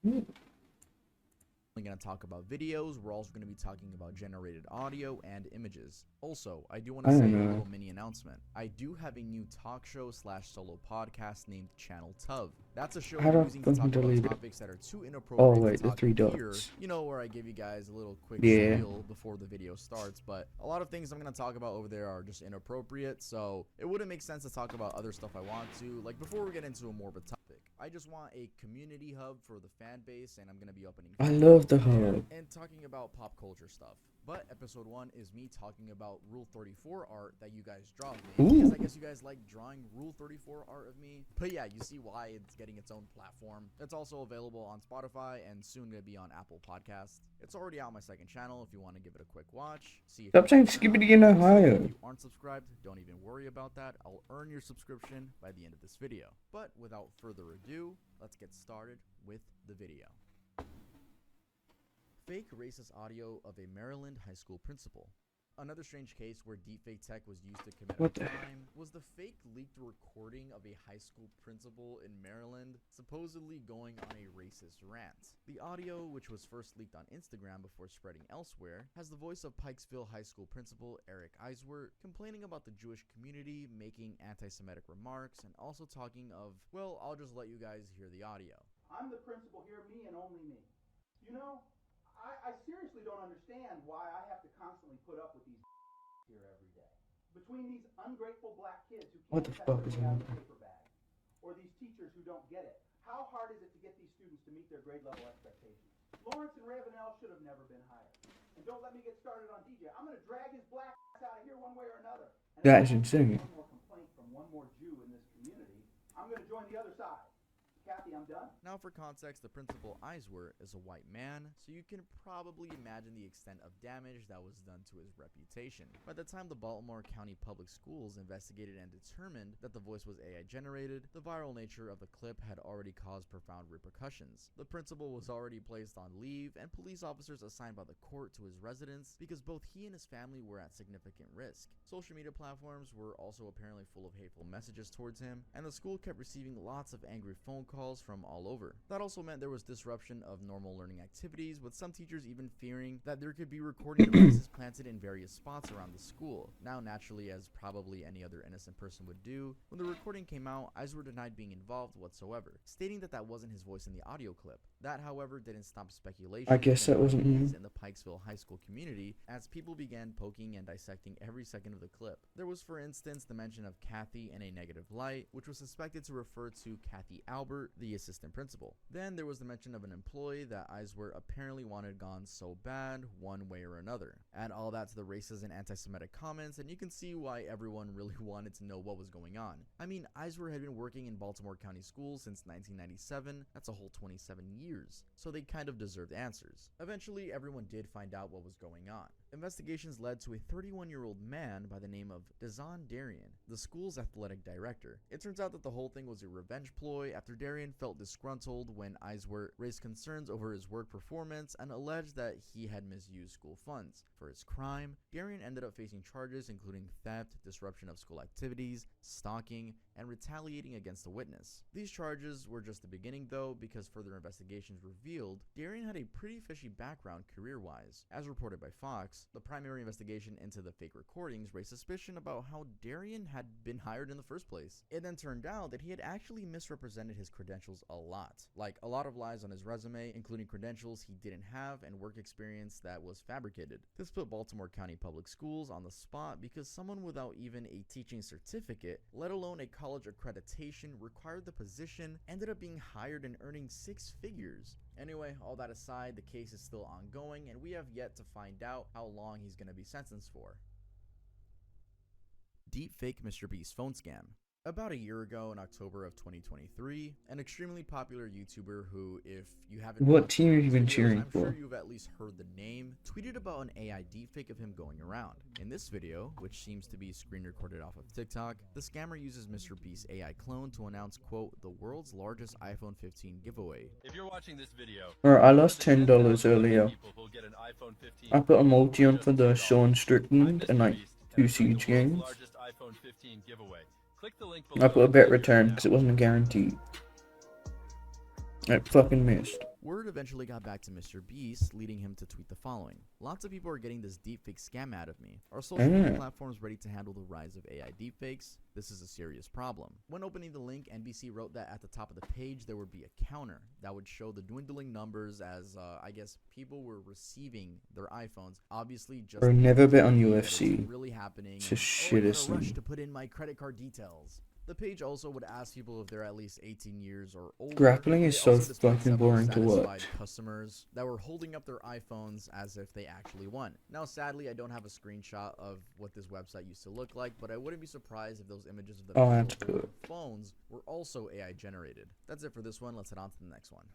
We're going to talk about videos. We're also going to be talking about generated audio and images. Also, I do want I to say don't a know. little mini announcement. I do have a new talk show slash solo podcast named Channel Tov. That's a show How we're do I using to fucking talk about delete it? topics that are too Oh inappropriate wait, to the talk three here. dots. You know, where I give you guys a little quick Yeah. spiel before the video starts. But a lot of things I'm going to talk about over there are just inappropriate. So it wouldn't make sense to talk about other stuff I want to. Like before we get into a more of a topic, I just want a community hub for the fan base, and I'm going to be opening I fan love the clubs there hub. and talking about pop culture stuff. But episode 1 is me talking about Rule 34 art that you guys draw of me. Because Ooh. I guess you guys like drawing Rule 34 art of me. But yeah, you see why it's getting its own platform. It's also available on Spotify and soon going to be on Apple Podcasts. It's already out on my second channel if you want to give it a quick watch. See if Stop you saying like it or not. skibbity in Also, Ohio. if you aren't subscribed, don't even worry about that. I'll earn your subscription by the end of this video. But without further ado, let's get started with the video. Fake racist audio of a Maryland high school principal. Another strange case where deepfake tech was used to commit What a the crime was the fake leaked recording of a high school principal in Maryland supposedly going on a racist rant. The audio, which was first leaked on Instagram before spreading elsewhere, has the voice of Pikesville High School principal Eric Eiswert complaining about the Jewish community, making anti-Semitic remarks, and also talking of, well, I'll just let you guys hear the audio. I'm the principal here, me and only me. You know, I seriously don't understand why I have to constantly put up with these here every day. Between these ungrateful black kids who What can't the catch fuck their is way out on? of the paper bag, or these teachers who don't get it, how hard is it to get these students to meet their grade level expectations? Lawrence and Ravenel should have never been hired. And don't let me get started on DJ. I'm going to drag his black ass out of here one way or another. And if That's I insane. one more complaint from one more Jew in this community, I'm going to join the other side. Kathy, I'm done. Now for context, the principal Eiswert is a white man, so you can probably imagine the extent of damage that was done to his reputation. By the time the Baltimore County Public Schools investigated and determined that the voice was AI generated, the viral nature of the clip had already caused profound repercussions. The principal was already placed on leave, and police officers assigned by the court to his residence because both he and his family were at significant risk. Social media platforms were also apparently full of hateful messages towards him, and the school kept receiving lots of angry phone calls from all over. That also meant there was disruption of normal learning activities, with some teachers even fearing that there could be recording devices planted in various spots around the school. Now, naturally, as probably any other innocent person would do, when the recording came out, Eiswert denied being involved whatsoever, stating that that wasn't his voice in the audio clip. That, however, didn't stop speculation I guess that wasn't unease him. in the Pikesville high school community as people began poking and dissecting every second of the clip. There was, for instance, the mention of Kathy in a negative light, which was suspected to refer to Kathy Albert, the assistant principal. Then there was the mention of an employee that Eiswert apparently wanted gone so bad one way or another. Add all that to the racist and anti-Semitic comments, and you can see why everyone really wanted to know what was going on. I mean, Eiswert had been working in Baltimore County schools since 1997, that's a whole 27 years, so they kind of deserved answers. Eventually, everyone did find out what was going on. Investigations led to a 31-year-old man by the name of Dazan Darian, the school's athletic director. It turns out that the whole thing was a revenge ploy after Darian felt disgruntled when Eiswert raised concerns over his work performance and alleged that he had misused school funds. For his crime, Darian ended up facing charges including theft, disruption of school activities, stalking, and retaliating against a witness. These charges were just the beginning though, because further investigations revealed Darian had a pretty fishy background career-wise. As reported by Fox, the primary investigation into the fake recordings raised suspicion about how Darian had been hired in the first place. It then turned out that he had actually misrepresented his credentials a lot. Like a lot of lies on his resume, including credentials he didn't have and work experience that was fabricated. This put Baltimore County Public Schools on the spot because someone without even a teaching certificate, let alone a college accreditation, required the position, ended up being hired and earning 6 figures. Anyway, all that aside, the case is still ongoing and we have yet to find out how long he's going to be sentenced for. Deepfake Mr. Beast phone scam. About a year ago in October of 2023, an extremely popular YouTuber who, if you haven't What watched team have you his been videos, cheering I'm sure for? you've at least heard the name, tweeted about an AI deepfake of him going around. In this video, which seems to be screen recorded off of TikTok, the scammer uses Mr. Beast's AI clone to announce, quote, the world's largest iPhone 15 giveaway. If you're watching this video, Alright, I you know lost that $10 10,000 lucky earlier. people will get an iPhone 15 I put a Pro multi for on just for the $10. Sean I'm Strickland and Mr. like Beast, and 2 I'm doing siege the world's games. largest iPhone 15 giveaway. Click the link I below put a to bet enter return now. because it wasn't guaranteed. I fucking missed. Word eventually got back to Mr. Beast, leading him to tweet the following: "Lots of people are getting this deepfake scam out of me. Are social media platforms ready to handle the rise of AI deepfakes? This is a serious problem." When opening the link, NBC wrote that at the top of the page there would be a counter that would show the dwindling numbers as, I guess, people were receiving their iPhones. Obviously, just Bro, never bet on UFC. really happening. It's just And, shit I'm in a rush to put in my credit card details. The page also would ask people if they're at least 18 years or older. Grappling is It so also displayed fucking several boring to satisfied watch. customers that were holding up their iPhones as if they actually won. Now, sadly, I don't have a screenshot of what this website used to look like, but I wouldn't be surprised if those images of the Oh, that's people holding good. phones were also AI generated. That's it for this one. Let's head on to the next one.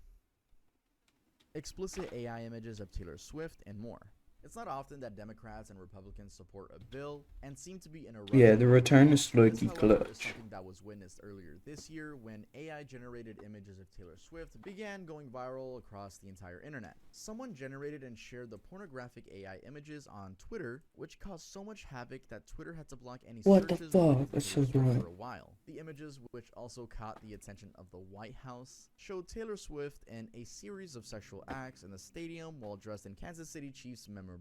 Explicit AI images of Taylor Swift and more. It's not often that Democrats and Republicans support a bill and seem to be in a rush. Yeah, the return is This, low-key however, is clutch. something that was witnessed earlier this year when AI-generated images of Taylor Swift began going viral across the entire internet. Someone generated and shared the pornographic AI images on Twitter, which caused so much havoc that Twitter had to block any What the searches related fuck? to That's Taylor so Swift bright. for a while. The images, which also caught the attention of the White House, showed Taylor Swift in a series of sexual acts in the stadium while dressed in Kansas City Chiefs memorabilia.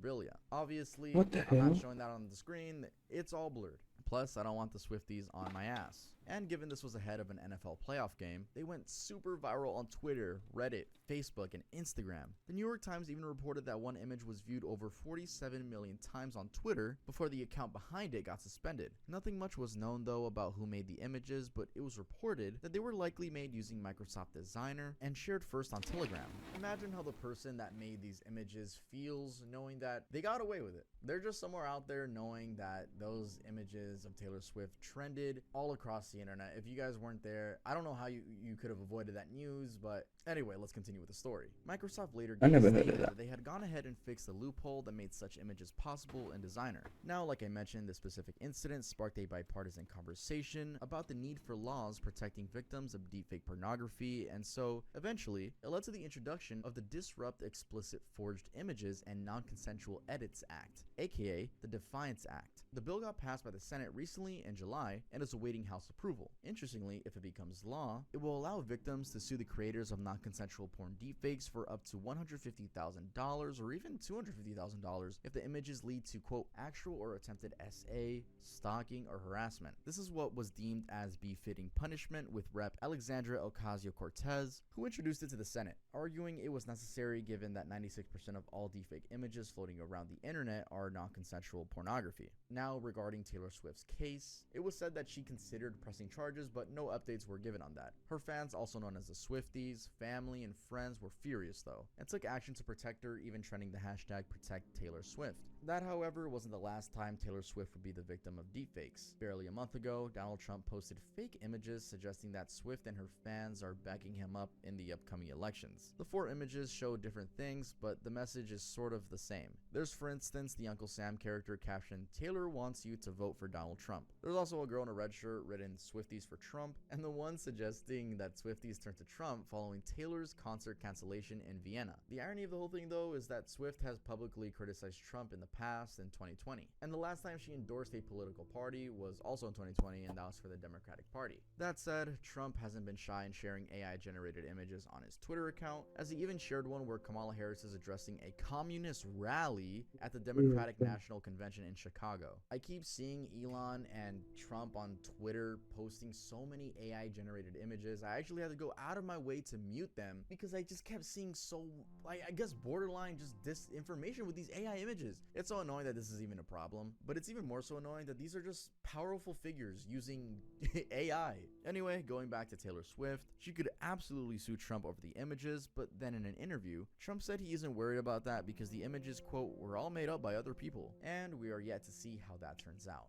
Obviously, What the I'm hell? not showing that on the screen, it's all blurred. Plus, I don't want the Swifties on my ass. And given this was ahead of an NFL playoff game, they went super viral on Twitter, Reddit, Facebook, and Instagram. The New York Times even reported that one image was viewed over 47 million times on Twitter before the account behind it got suspended. Nothing much was known though about who made the images, but it was reported that they were likely made using Microsoft Designer and shared first on Telegram. Imagine how the person that made these images feels knowing that they got away with it. They're just somewhere out there knowing that those images of Taylor Swift trended all across the internet. If you guys weren't there, I don't know how you could have avoided that news, but anyway, let's continue with the story. Microsoft later I never stated heard of that. they had gone ahead and fixed the loophole that made such images possible in Designer. Now, like I mentioned, this specific incident sparked a bipartisan conversation about the need for laws protecting victims of deepfake pornography, and so eventually it led to the introduction of the Disrupt Explicit Forged Images and Non-Consensual Edits Act, aka the Defiance Act. The bill got passed by the Senate recently in July and is awaiting House approval. Interestingly, if it becomes law, it will allow victims to sue the creators of non-consensual porn deepfakes for up to $150,000 or even $250,000 if the images lead to, quote, actual or attempted SA, stalking, or harassment. This is what was deemed as befitting punishment, with Rep. Alexandra Ocasio-Cortez, who introduced it to the Senate, arguing it was necessary given that 96% of all deepfake images floating around the internet are non-consensual pornography. Now, regarding Taylor Swift's case, it was said that she considered pressing charges, but no updates were given on that. Her fans, also known as the Swifties, family, and friends were furious though, and took action to protect her, even trending the hashtag #ProtectTaylorSwift. That, however, wasn't the last time Taylor Swift would be the victim of deepfakes. Barely a month ago, Donald Trump posted fake images suggesting that Swift and her fans are backing him up in the upcoming elections. The 4 images show different things, but the message is sort of the same. There's, for instance, the Uncle Sam character captioned, "Taylor wants you to vote for Donald Trump." There's also a girl in a red shirt written "Swifties for Trump," and the one suggesting that Swifties turn to Trump following Taylor's concert cancellation in Vienna. The irony of the whole thing, though, is that Swift has publicly criticized Trump in the past in 2020, and the last time she endorsed a political party was also in 2020, and that was for the Democratic Party. That said, Trump hasn't been shy in sharing AI-generated images on his Twitter account, as he even shared one where Kamala Harris is addressing a communist rally at the Democratic National Convention in Chicago. I keep seeing Elon and Trump on Twitter posting so many AI-generated images. I actually had to go out of my way to mute them because I just kept seeing so, I guess, borderline just disinformation with these AI images. It's so annoying that this is even a problem, but it's even more so annoying that these are just powerful figures using AI. Anyway, going back to Taylor Swift, she could absolutely sue Trump over the images, but then in an interview, Trump said he isn't worried about that because the images, quote, were all made up by other people, and we are yet to see how that turns out.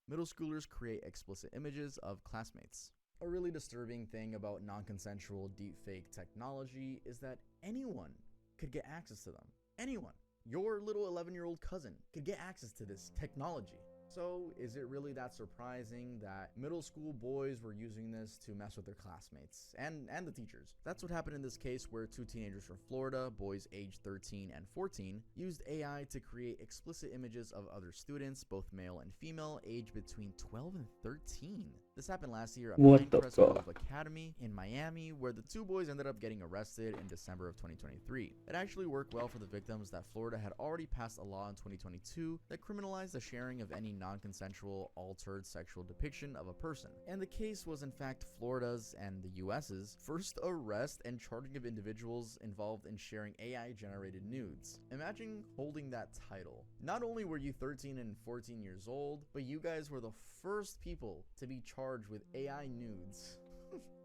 Middle schoolers create explicit images of classmates. A really disturbing thing about non-consensual deepfake technology is that anyone could get access to them. Anyone. Your little 11-year-old cousin could get access to this technology. So, is it really that surprising that middle school boys were using this to mess with their classmates and the teachers? That's what happened in this case, where 2 teenagers from Florida, boys aged 13 and 14, used AI to create explicit images of other students, both male and female, aged between 12 and 13. This happened last year at What the Pinecrest fuck? Grove Academy in Miami, where the two boys ended up getting arrested in December of 2023. It actually worked well for the victims that Florida had already passed a law in 2022 that criminalized the sharing of any non-consensual, altered sexual depiction of a person. And the case was in fact Florida's and the US's first arrest and charging of individuals involved in sharing AI-generated nudes. Imagine holding that title. Not only were you 13 and 14 years old, but you guys were the first people to be charged with AI nudes.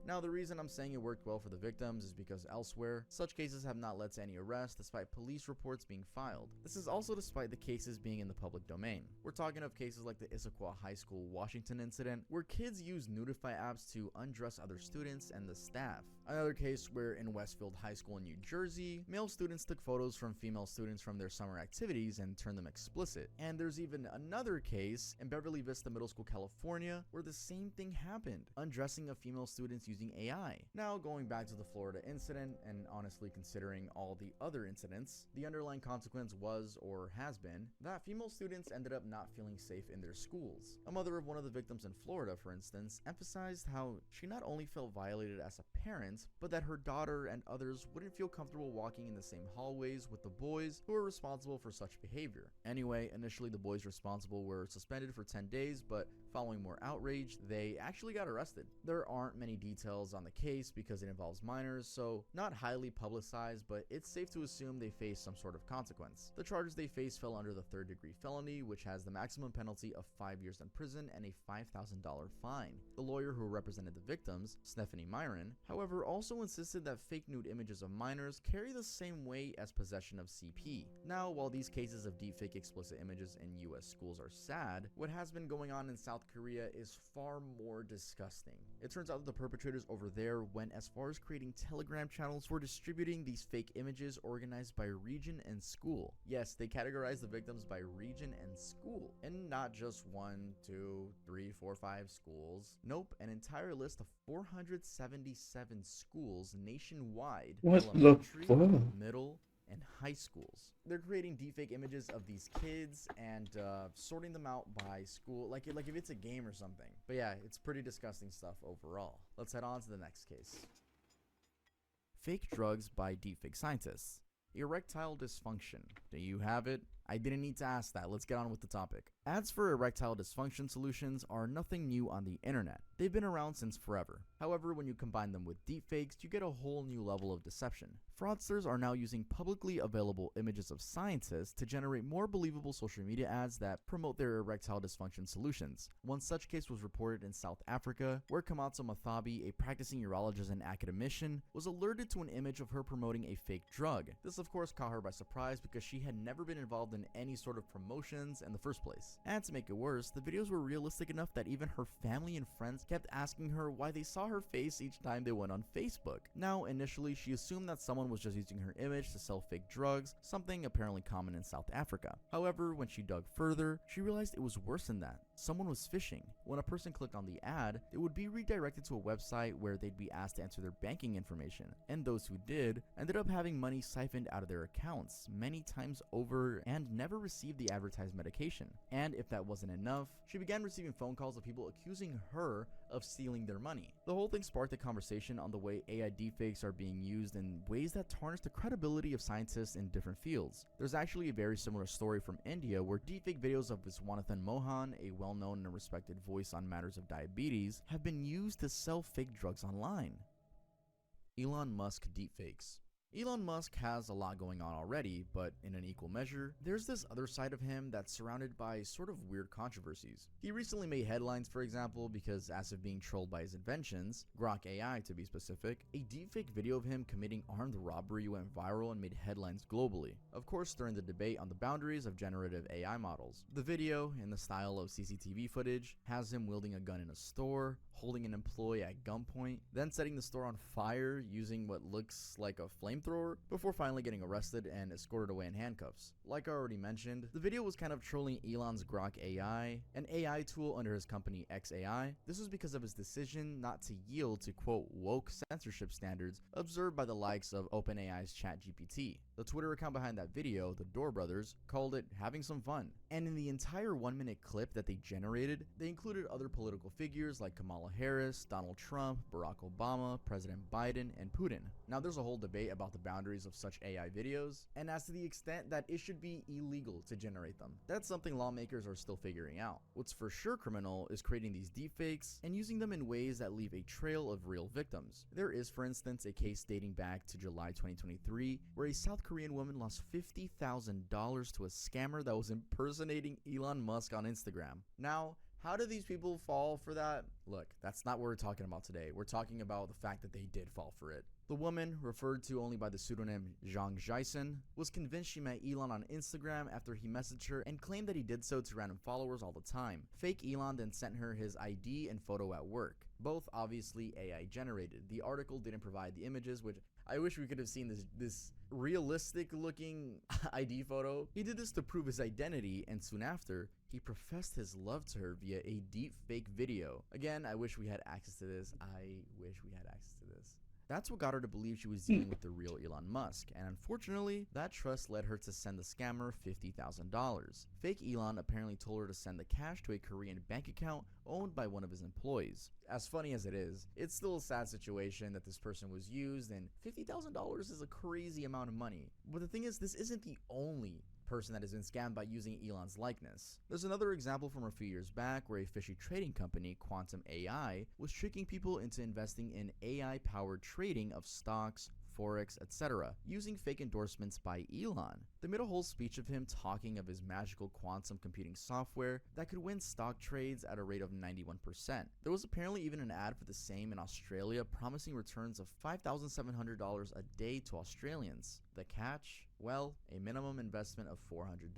Now, the reason I'm saying it worked well for the victims is because elsewhere, such cases have not led to any arrests despite police reports being filed. This is also despite the cases being in the public domain. We're talking of cases like the Issaquah High School, Washington incident, where kids use nudify apps to undress other students and the staff. Another case where in Westfield High School in New Jersey, male students took photos from female students from their summer activities and turned them explicit. And there's even another case in Beverly Vista Middle School, California, where the same thing happened, undressing of female students using AI. Now, going back to the Florida incident, and honestly considering all the other incidents, the underlying consequence was, or has been, that female students ended up not feeling safe in their schools. A mother of one of the victims in Florida, for instance, emphasized how she not only felt violated as a parent, but that her daughter and others wouldn't feel comfortable walking in the same hallways with the boys who were responsible for such behavior. Anyway, initially the boys responsible were suspended for 10 days, but following more outrage, they actually got arrested. There aren't many details on the case because it involves minors, so not highly publicized, but it's safe to assume they face some sort of consequence. The charges they faced fell under the third-degree felony, which has the maximum penalty of 5 years in prison and a $5,000 fine. The lawyer who represented the victims, Stephanie Myron, however, also insisted that fake nude images of minors carry the same weight as possession of CP. Now, while these cases of deepfake explicit images in US schools are sad, what has been going on in South Korea is far more disgusting. It turns out that the perpetrators over there went as far as creating Telegram channels for distributing these fake images organized by region and school. Yes, they categorize the victims by region and school, and not just 1, 2, 3, 4, 5 schools. Nope, an entire list of 477 schools nationwide, What the elementary, fuck? middle, and high schools. They're creating deepfake images of these kids and sorting them out by school, like if it's a game or something. But yeah, it's pretty disgusting stuff overall. Let's head on to the next case. Fake drugs by deepfake scientists. Erectile dysfunction. Do you have it? I didn't need to ask that. Let's get on with the topic. Ads for erectile dysfunction solutions are nothing new on the internet. They've been around since forever. However, when you combine them with deepfakes, you get a whole new level of deception. Fraudsters are now using publicly available images of scientists to generate more believable social media ads that promote their erectile dysfunction solutions. One such case was reported in South Africa, where Kamatso Mathabi, a practicing urologist and academician, was alerted to an image of her promoting a fake drug. This of course caught her by surprise because she had never been involved in any sort of promotions in the first place. And to make it worse, the videos were realistic enough that even her family and friends kept asking her why they saw her face each time they went on Facebook. Now, initially, she assumed that someone was just using her image to sell fake drugs, something apparently common in South Africa. However, when she dug further, she realized it was worse than that. Someone was phishing. When a person clicked on the ad, it would be redirected to a website where they'd be asked to enter their banking information, and those who did ended up having money siphoned out of their accounts many times over and never received the advertised medication. And if that wasn't enough, she began receiving phone calls of people accusing her of stealing their money. The whole thing sparked a conversation on the way AI deepfakes are being used in ways that tarnish the credibility of scientists in different fields. There's actually a very similar story from India where deepfake videos of Viswanathan Mohan, a well-known and respected voice on matters of diabetes, have been used to sell fake drugs online. Elon Musk deepfakes. Elon Musk has a lot going on already, but in an equal measure, there's this other side of him that's surrounded by sort of weird controversies. He recently made headlines, for example, because as of being trolled by his inventions, Grok AI to be specific, a deepfake video of him committing armed robbery went viral and made headlines globally. Of course, during the debate on the boundaries of generative AI models. The video, in the style of CCTV footage, has him wielding a gun in a store, holding an employee at gunpoint, then setting the store on fire using what looks like a flamethrower, before finally getting arrested and escorted away in handcuffs. Like I already mentioned, the video was kind of trolling Elon's Grok AI, an AI tool under his company xAI. This was because of his decision not to yield to quote woke censorship standards observed by the likes of OpenAI's ChatGPT. The Twitter account behind that video, the Door Brothers, called it having some fun. And in the entire 1-minute clip that they generated, they included other political figures like Kamala Harris, Donald Trump, Barack Obama, President Biden, and Putin. Now there's a whole debate about the boundaries of such AI videos, and as to the extent that it should be illegal to generate them. That's something lawmakers are still figuring out. What's for sure criminal is creating these deepfakes and using them in ways that leave a trail of real victims. There is, for instance, a case dating back to July 2023 where a South Korean woman lost $50,000 to a scammer that was impersonating Elon Musk on Instagram. Now, how do these people fall for that? Look, that's not what we're talking about today. We're talking about the fact that they did fall for it. The woman, referred to only by the pseudonym Zhang Jaisen, was convinced she met Elon on Instagram after he messaged her and claimed that he did so to random followers all the time. Fake Elon then sent her his ID and photo at work, both obviously AI generated. The article didn't provide the images, which I wish we could have seen this realistic looking ID photo. He did this to prove his identity, and soon after, he professed his love to her via a deep fake video. Again, I wish we had access to this. That's what got her to believe she was dealing with the real Elon Musk, and unfortunately, that trust led her to send the scammer $50,000. Fake Elon apparently told her to send the cash to a Korean bank account owned by one of his employees. As funny as it is, it's still a sad situation that this person was used, and $50,000 is a crazy amount of money. But the thing is, this isn't the only person that has been scammed by using Elon's likeness. There's another example from a few years back where a fishy trading company, Quantum AI, was tricking people into investing in AI-powered trading of stocks, Forex, etc., using fake endorsements by Elon. They made a whole speech of him talking of his magical quantum computing software that could win stock trades at a rate of 91%. There was apparently even an ad for the same in Australia promising returns of $5,700 a day to Australians. The catch? Well, a minimum investment of $400.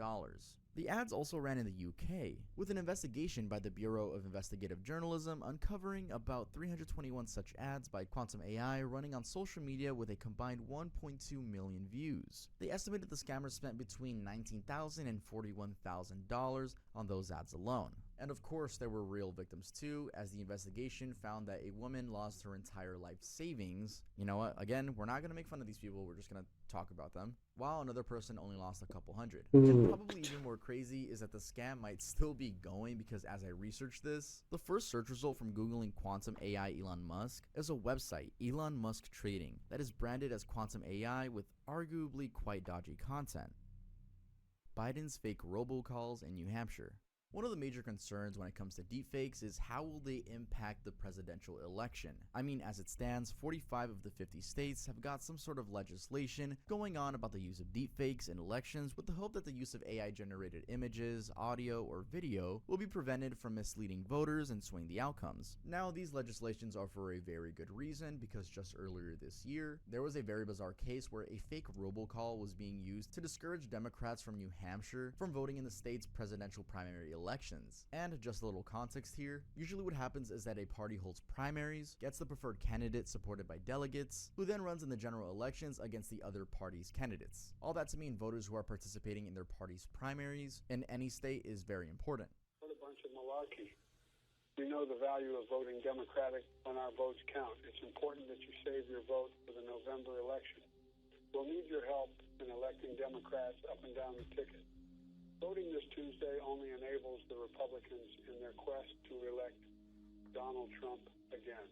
The ads also ran in the UK, with an investigation by the Bureau of Investigative Journalism uncovering about 321 such ads by Quantum AI running on social media with a combined 1.2 million views. They estimated the scammers spent between $19,000 and $41,000 on those ads alone. And of course, there were real victims too, as the investigation found that a woman lost her entire life savings. You know what? Again, we're not going to make fun of these people, we're just going to talk about them. While another person only lost a couple hundred. And probably even more crazy is that the scam might still be going, because as I researched this, the first search result from Googling Quantum AI Elon Musk is a website, Elon Musk Trading, that is branded as Quantum AI with arguably quite dodgy content. Biden's fake robocalls in New Hampshire. One of the major concerns when it comes to deepfakes is how will they impact the presidential election. I mean, as it stands, 45 of the 50 states have got some sort of legislation going on about the use of deepfakes in elections, with the hope that the use of AI-generated images, audio, or video will be prevented from misleading voters and swaying the outcomes. Now, these legislations are for a very good reason, because just earlier this year, there was a very bizarre case where a fake robocall was being used to discourage Democrats from New Hampshire from voting in the state's presidential primary elections. And just a little context here, usually what happens is that a party holds primaries, gets the preferred candidate supported by delegates, who then runs in the general elections against the other party's candidates. All that to mean voters who are participating in their party's primaries in any state is very important. What a bunch of malarkey. We know the value of voting Democratic when our votes count. It's important that you save your vote for the November election. We'll need your help in electing Democrats up and down the ticket. Voting this Tuesday only enables the Republicans in their quest to elect Donald Trump again.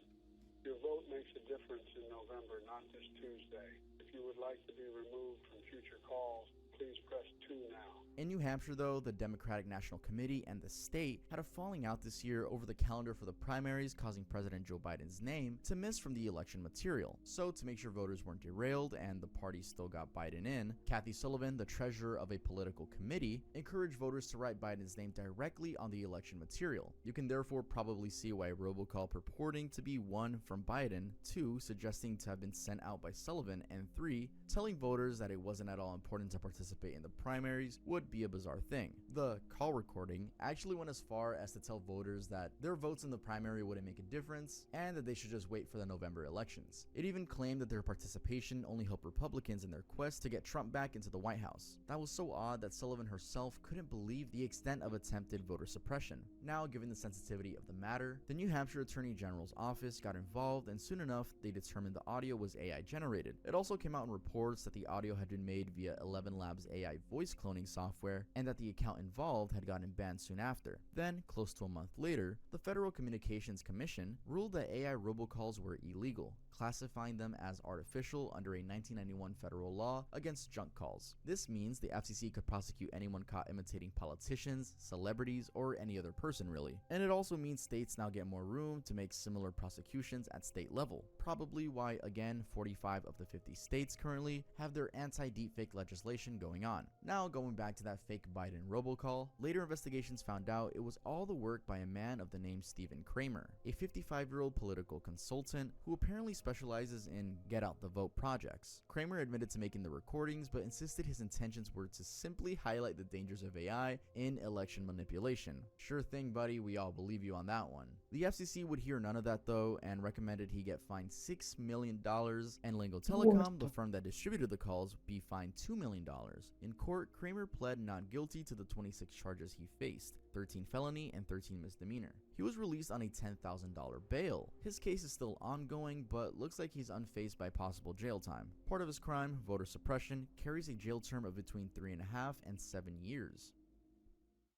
Your vote makes a difference in November, not this Tuesday. If you would like to be removed from future calls, please press 2 now. In New Hampshire, though, the Democratic National Committee and the state had a falling out this year over the calendar for the primaries, causing President Joe Biden's name to miss from the election material. So, to make sure voters weren't derailed and the party still got Biden in, Kathy Sullivan, the treasurer of a political committee, encouraged voters to write Biden's name directly on the election material. You can therefore probably see why a robocall purporting to be 1 from Biden, 2 suggesting to have been sent out by Sullivan, and 3 telling voters that it wasn't at all important to participate participate in the primaries would be a bizarre thing. The call recording actually went as far as to tell voters that their votes in the primary wouldn't make a difference and that they should just wait for the November elections. It even claimed that their participation only helped Republicans in their quest to get Trump back into the White House. That was so odd that Sullivan herself couldn't believe the extent of attempted voter suppression. Now, given the sensitivity of the matter, the New Hampshire Attorney General's office got involved, and soon enough they determined the audio was AI generated. It also came out in reports that the audio had been made via 11 Labs AI voice cloning software and that the account involved had gotten banned soon after. Then, close to a month later, the Federal Communications Commission ruled that AI robocalls were illegal, classifying them as artificial under a 1991 federal law against junk calls. This means the FCC could prosecute anyone caught imitating politicians, celebrities, or any other person really. And it also means states now get more room to make similar prosecutions at state level. Probably why, again, 45 of the 50 states currently have their anti-deepfake legislation going on. Now, going back to that fake Biden robocall, later investigations found out it was all the work by a man of the name Stephen Kramer, a 55-year-old political consultant who apparently specializes in get out the vote projects. Kramer admitted to making the recordings, but insisted his intentions were to simply highlight the dangers of AI in election manipulation. Sure thing, buddy, we all believe you on that one. The FCC would hear none of that though, and recommended he get fined $6 million, and Lingo Telecom, the firm that distributed the calls, be fined $2 million. In court, Kramer pled not guilty to the 26 charges he faced, 13 felony and 13 misdemeanor. He was released on a $10,000 bail. His case is still ongoing, but looks like he's unfazed by possible jail time. Part of his crime, voter suppression, carries a jail term of between 3.5 and 7 years.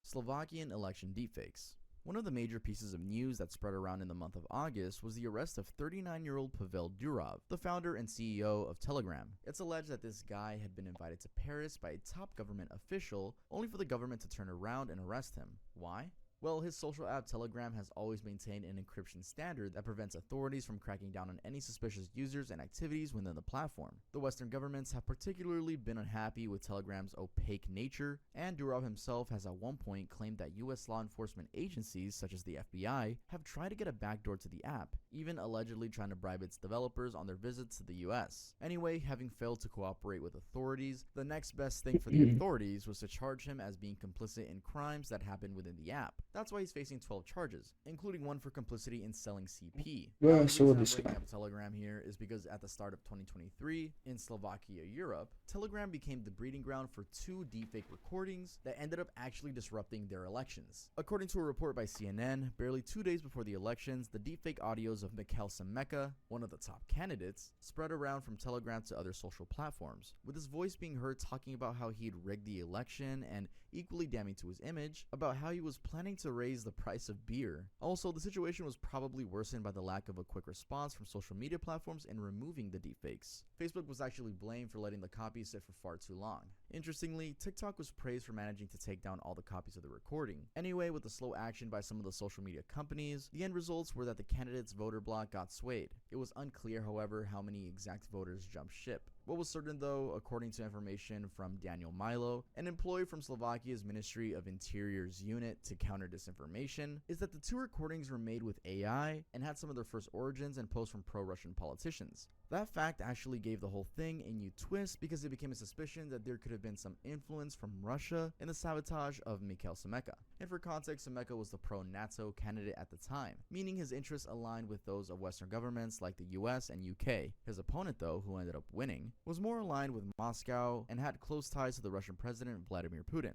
Slovakian election deepfakes. One of the major pieces of news that spread around in the month of August was the arrest of 39-year-old Pavel Durov, the founder and CEO of Telegram. It's alleged that this guy had been invited to Paris by a top government official, only for the government to turn around and arrest him. Why? Well, his social app Telegram has always maintained an encryption standard that prevents authorities from cracking down on any suspicious users and activities within the platform. The Western governments have particularly been unhappy with Telegram's opaque nature, and Durov himself has at one point claimed that US law enforcement agencies such as the FBI have tried to get a backdoor to the app, even allegedly trying to bribe its developers on their visits to the US. Anyway, having failed to cooperate with authorities, the next best thing for the authorities was to charge him as being complicit in crimes that happened within the app. That's why he's facing 12 charges, including one for complicity in selling CP. Yeah, The so reason I'm this bringing guy. up Telegram here is because at the start of 2023, in Slovakia, Europe, Telegram became the breeding ground for 2 deepfake recordings that ended up actually disrupting their elections. According to a report by CNN, barely 2 days before the elections, the deepfake audios of Mikhail Semeka, one of the top candidates, spread around from Telegram to other social platforms, with his voice being heard talking about how he'd rigged the election and, equally damning to his image, about how he was planning to raise the price of beer. Also, the situation was probably worsened by the lack of a quick response from social media platforms in removing the deepfakes. Facebook was actually blamed for letting the copies sit for far too long. Interestingly, TikTok was praised for managing to take down all the copies of the recording. Anyway, with the slow action by some of the social media companies, the end results were that the candidate's voter bloc got swayed. It was unclear, however, how many exact voters jumped ship. What was certain though, according to information from Daniel Milo, an employee from Slovakia's Ministry of Interior's unit to counter disinformation, is that the 2 recordings were made with AI and had some of their first origins and posts from pro-Russian politicians. That fact actually gave the whole thing a new twist because it became a suspicion that there could have been some influence from Russia in the sabotage of Mikhail Semeka. And for context, Semeka was the pro-NATO candidate at the time, meaning his interests aligned with those of Western governments like the US and UK. His opponent though, who ended up winning, was more aligned with Moscow and had close ties to the Russian President Vladimir Putin.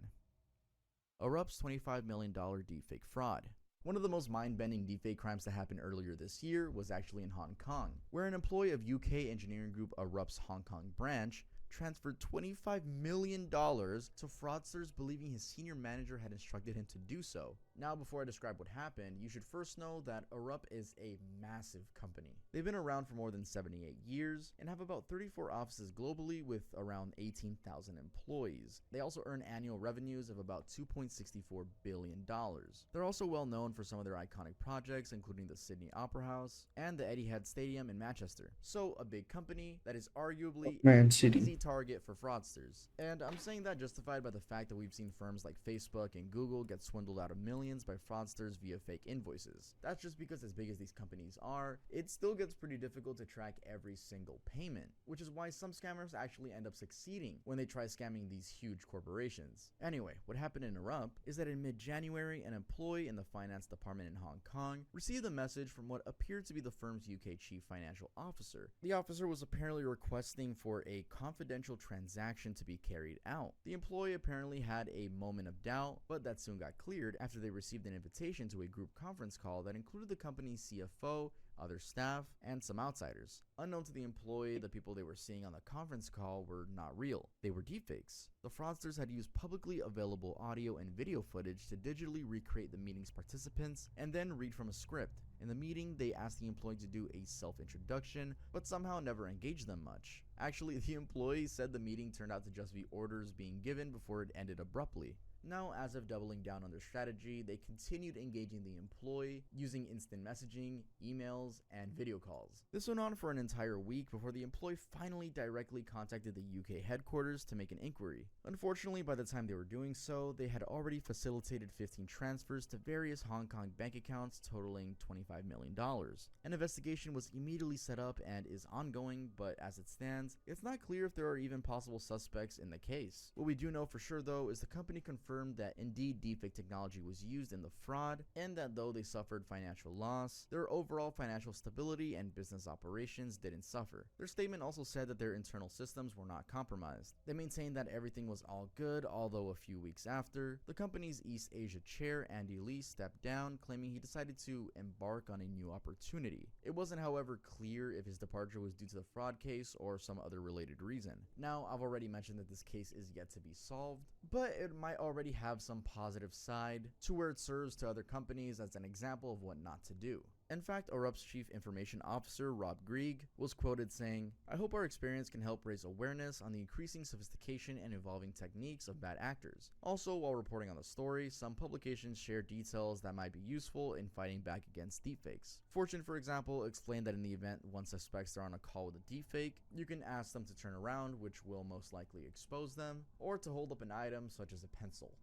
Erupt's $25 million deepfake fraud. One of the most mind-bending deepfake crimes to happen earlier this year was actually in Hong Kong, where an employee of UK engineering group Erupt's Hong Kong branch transferred $25 million to fraudsters believing his senior manager had instructed him to do so. Now, before I describe what happened, you should first know that Erupt is a massive company. They've been around for more than 78 years and have about 34 offices globally with around 18,000 employees. They also earn annual revenues of about $2.64 billion. They're also well known for some of their iconic projects, including the Sydney Opera House and the Etihad Stadium in Manchester. So, a big company that is arguably Man an City. easy target for fraudsters. And I'm saying that justified by the fact that we've seen firms like Facebook and Google get swindled out of millions millions by fraudsters via fake invoices. That's just because as big as these companies are, it still gets pretty difficult to track every single payment, which is why some scammers actually end up succeeding when they try scamming these huge corporations. Anyway, what happened in Erupt is that in mid-January, an employee in the finance department in Hong Kong received a message from what appeared to be the firm's UK chief financial officer. The officer was apparently requesting for a confidential transaction to be carried out. The employee apparently had a moment of doubt, but that soon got cleared after they received an invitation to a group conference call that included the company's CFO, other staff, and some outsiders. Unknown to the employee, the people they were seeing on the conference call were not real. They were deepfakes. The fraudsters had used publicly available audio and video footage to digitally recreate the meeting's participants and then read from a script. In the meeting, they asked the employee to do a self-introduction, but somehow never engaged them much. Actually, the employee said the meeting turned out to just be orders being given before it ended abruptly. Now, as of doubling down on their strategy, they continued engaging the employee using instant messaging, emails, and video calls. This went on for an entire week before the employee finally directly contacted the UK headquarters to make an inquiry. Unfortunately, by the time they were doing so, they had already facilitated 15 transfers to various Hong Kong bank accounts totaling $25 million. An investigation was immediately set up and is ongoing, but as it stands, it's not clear if there are even possible suspects in the case. What we do know for sure though is the company confirmed that indeed deepfake technology was used in the fraud, and that though they suffered financial loss, their overall financial stability and business operations didn't suffer. Their statement also said that their internal systems were not compromised. They maintained that everything was all good, although a few weeks after, the company's East Asia chair, Andy Lee, stepped down, claiming he decided to embark on a new opportunity. It wasn't, however, clear if his departure was due to the fraud case or some other related reason. Now, I've already mentioned that this case is yet to be solved, but it might already have some positive side to where it serves to other companies as an example of what not to do. In fact, Erupt's chief information officer, Rob Grieg, was quoted saying, "I hope our experience can help raise awareness on the increasing sophistication and evolving techniques of bad actors." Also, while reporting on the story, some publications shared details that might be useful in fighting back against deepfakes. Fortune, for example, explained that in the event one suspects are on a call with a deepfake, you can ask them to turn around, which will most likely expose them, or to hold up an item such as a pencil.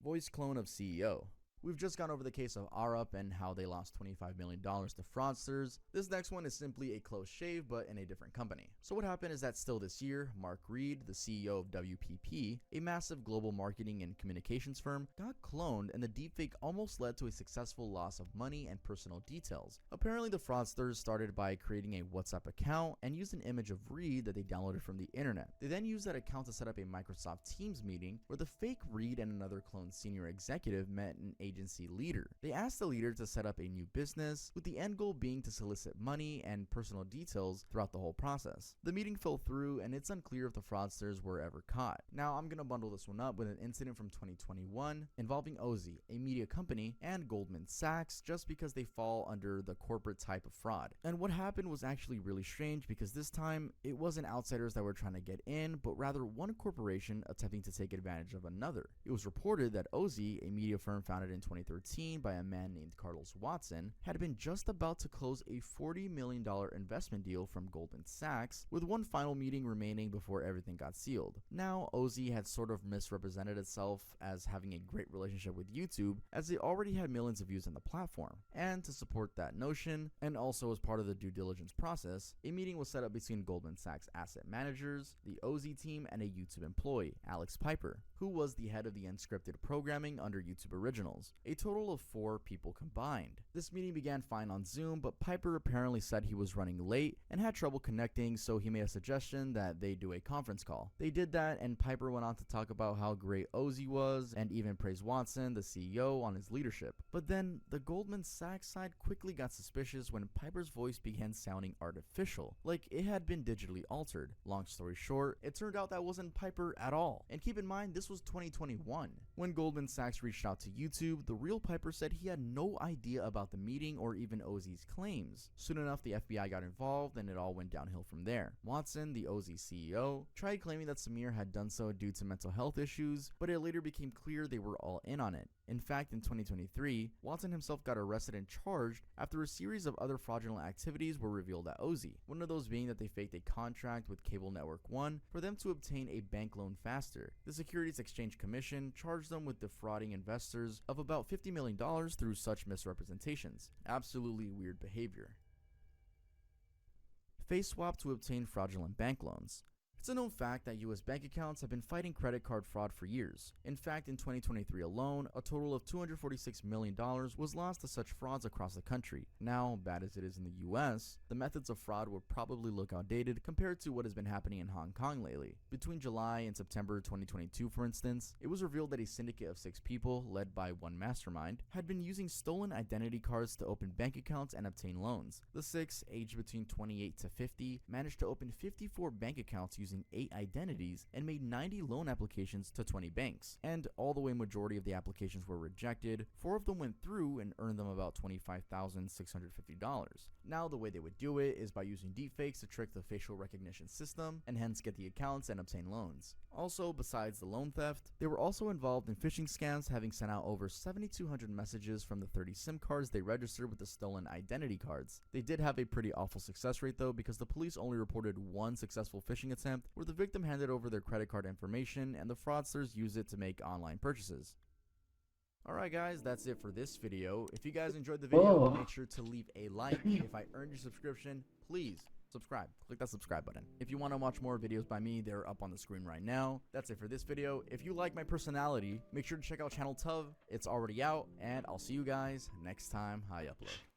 Voice clone of CEO. We've just gone over the case of Arup and how they lost $25 million to fraudsters. This next one is simply a close shave, but in a different company. So what happened is that still this year, Mark Reed, the CEO of WPP, a massive global marketing and communications firm, got cloned, and the deepfake almost led to a successful loss of money and personal details. Apparently, the fraudsters started by creating a WhatsApp account and used an image of Reed that they downloaded from the internet. They then used that account to set up a Microsoft Teams meeting where the fake Reed and another cloned senior executive met an agency leader. They asked the leader to set up a new business, with the end goal being to solicit money and personal details throughout the whole process. The meeting fell through, and it's unclear if the fraudsters were ever caught. Now, I'm gonna bundle this one up with an incident from 2021 involving Ozy, a media company, and Goldman Sachs, just because they fall under the corporate type of fraud. And what happened was actually really strange, because this time, it wasn't outsiders that were trying to get in, but rather one corporation attempting to take advantage of another. It was reported that Ozy, a media firm founded in 2013 by a man named Carlos Watson, had been just about to close a $40 million investment deal from Goldman Sachs, with one final meeting remaining before everything got sealed. Now, Ozy had sort of misrepresented itself as having a great relationship with YouTube, as it already had millions of views on the platform. And to support that notion, and also as part of the due diligence process, a meeting was set up between Goldman Sachs asset managers, the Ozy team, and a YouTube employee, Alex Piper, who was the head of the unscripted programming under YouTube Originals. A total of 4 people combined. This meeting began fine on Zoom, but Piper apparently said he was running late and had trouble connecting, so he made a suggestion that they do a conference call. They did that, and Piper went on to talk about how great Ozy was, and even praised Watson, the CEO, on his leadership. But then, the Goldman Sachs side quickly got suspicious when Piper's voice began sounding artificial, like it had been digitally altered. Long story short, it turned out that wasn't Piper at all. And keep in mind, this was 2021. When Goldman Sachs reached out to YouTube, the real Piper said he had no idea about the meeting or even Ozy's claims. Soon enough, the FBI got involved, and it all went downhill from there. Watson, the Ozy CEO, tried claiming that Samir had done so due to mental health issues, but it later became clear they were all in on it. In fact, in 2023, Watson himself got arrested and charged after a series of other fraudulent activities were revealed at OZ. One of those being that they faked a contract with Cable Network One for them to obtain a bank loan faster. The Securities Exchange Commission charged them with defrauding investors of about $50 million through such misrepresentations. Absolutely weird behavior. Face swap to obtain fraudulent bank loans. It's a known fact that US bank accounts have been fighting credit card fraud for years. In fact, in 2023 alone, a total of $246 million was lost to such frauds across the country. Now, bad as it is in the US, the methods of fraud would probably look outdated compared to what has been happening in Hong Kong lately. Between July and September 2022, for instance, it was revealed that a syndicate of 6 people, led by one mastermind, had been using stolen identity cards to open bank accounts and obtain loans. The 6, aged between 28 to 50, managed to open 54 bank accounts using 8 identities and made 90 loan applications to 20 banks. And although a majority of the applications were rejected, 4 of them went through and earned them about $25,650. Now the way they would do it is by using deepfakes to trick the facial recognition system and hence get the accounts and obtain loans. Also, besides the loan theft, they were also involved in phishing scams, having sent out over 7,200 messages from the 30 SIM cards they registered with the stolen identity cards. They did have a pretty awful success rate though, because the police only reported 1 successful phishing attempt where the victim handed over their credit card information and the fraudsters used it to make online purchases. Alright guys, that's it for this video. If you guys enjoyed the video, make sure to leave a like. If I earned your subscription, please subscribe. Click that subscribe button. If you want to watch more videos by me, they're up on the screen right now. That's it for this video. If you like my personality, make sure to check out Channel Tuv. It's already out, and I'll see you guys next time I upload.